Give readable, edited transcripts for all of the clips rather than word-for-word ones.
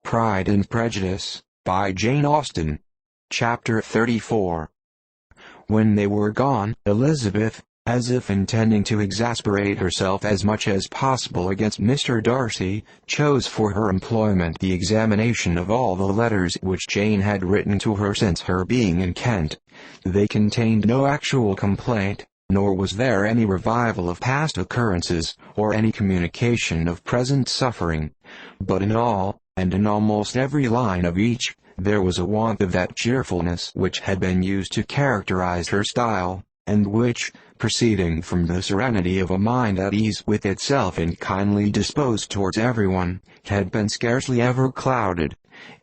Pride and Prejudice, by Jane Austen. Chapter 34. When they were gone, Elizabeth, as if intending to exasperate herself as much as possible against Mr. Darcy, chose for her employment the examination of all the letters which Jane had written to her since her being in Kent. They contained no actual complaint, nor was there any revival of past occurrences, or any communication of present suffering. But in all, and in almost every line of each, there was a want of that cheerfulness which had been used to characterize her style, and which, proceeding from the serenity of a mind at ease with itself and kindly disposed towards everyone, had been scarcely ever clouded.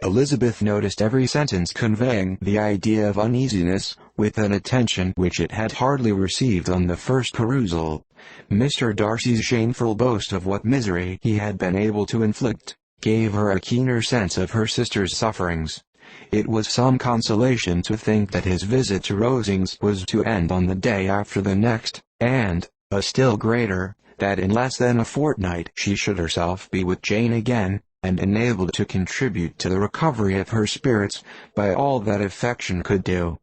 Elizabeth noticed every sentence conveying the idea of uneasiness, with an attention which it had hardly received on the first perusal. Mr. Darcy's shameful boast of what misery he had been able to inflict gave her a keener sense of her sister's sufferings. It was some consolation to think that his visit to Rosings was to end on the day after the next, and, a still greater, that in less than a fortnight she should herself be with Jane again, and enabled to contribute to the recovery of her spirits, by all that affection could do.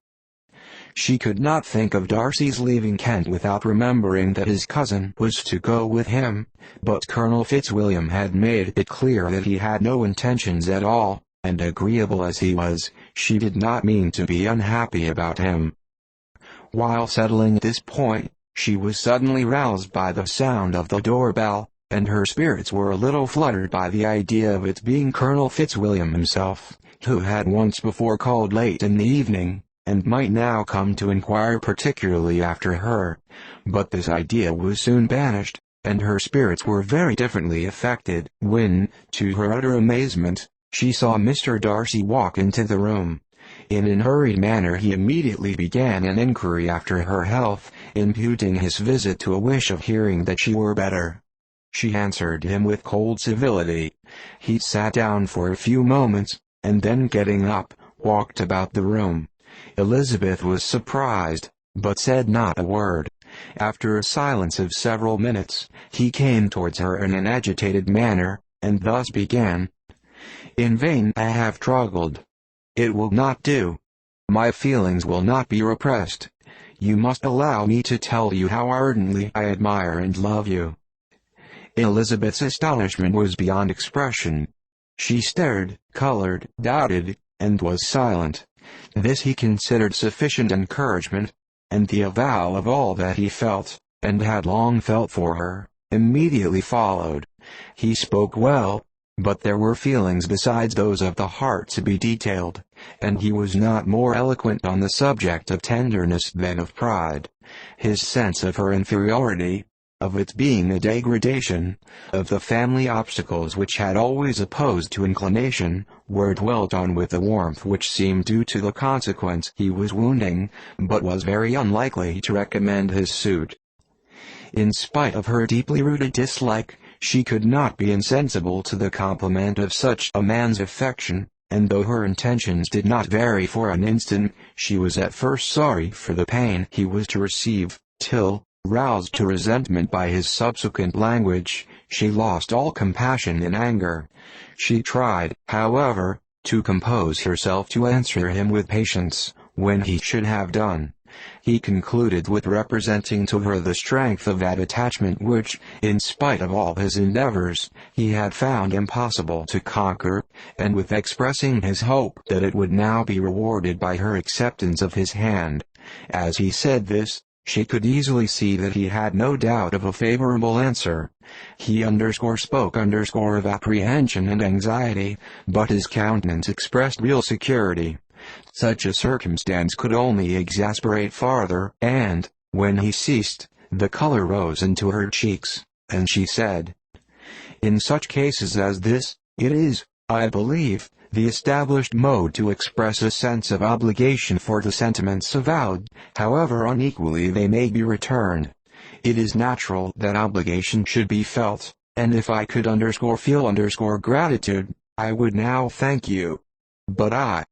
She could not think of Darcy's leaving Kent without remembering that his cousin was to go with him, but Colonel Fitzwilliam had made it clear that he had no intentions at all, and agreeable as he was, she did not mean to be unhappy about him. While settling this point, she was suddenly roused by the sound of the doorbell, and her spirits were a little fluttered by the idea of its being Colonel Fitzwilliam himself, who had once before called late in the evening, and might now come to inquire particularly after her. But this idea was soon banished, and her spirits were very differently affected, when, to her utter amazement, she saw Mr. Darcy walk into the room. In an hurried manner he immediately began an inquiry after her health, imputing his visit to a wish of hearing that she were better. She answered him with cold civility. He sat down for a few moments, and then getting up, walked about the room. Elizabeth was surprised, but said not a word. After a silence of several minutes, he came towards her in an agitated manner, and thus began. "In vain I have struggled. It will not do. My feelings will not be repressed. You must allow me to tell you how ardently I admire and love you." Elizabeth's astonishment was beyond expression. She stared, colored, doubted, and was silent. This he considered sufficient encouragement, and the avowal of all that he felt, and had long felt for her, immediately followed. He spoke well, but there were feelings besides those of the heart to be detailed, and he was not more eloquent on the subject of tenderness than of pride. His sense of her inferiority, of its being a degradation, of the family obstacles which had always opposed to inclination, were dwelt on with a warmth which seemed due to the consequence he was wounding, but was very unlikely to recommend his suit. In spite of her deeply rooted dislike, she could not be insensible to the compliment of such a man's affection, and though her intentions did not vary for an instant, she was at first sorry for the pain he was to receive, till, roused to resentment by his subsequent language, she lost all compassion in anger. She tried, however, to compose herself to answer him with patience, when he should have done. He concluded with representing to her the strength of that attachment which, in spite of all his endeavors, he had found impossible to conquer, and with expressing his hope that it would now be rewarded by her acceptance of his hand. As he said this, she could easily see that he had no doubt of a favorable answer. He spoke of apprehension and anxiety, but his countenance expressed real security. Such a circumstance could only exasperate farther, and, when he ceased, the color rose into her cheeks, and she said, "In such cases as this, it is, I believe, the established mode to express a sense of obligation for the sentiments avowed, however unequally they may be returned. It is natural that obligation should be felt, and if I could feel gratitude, I would now thank you. But I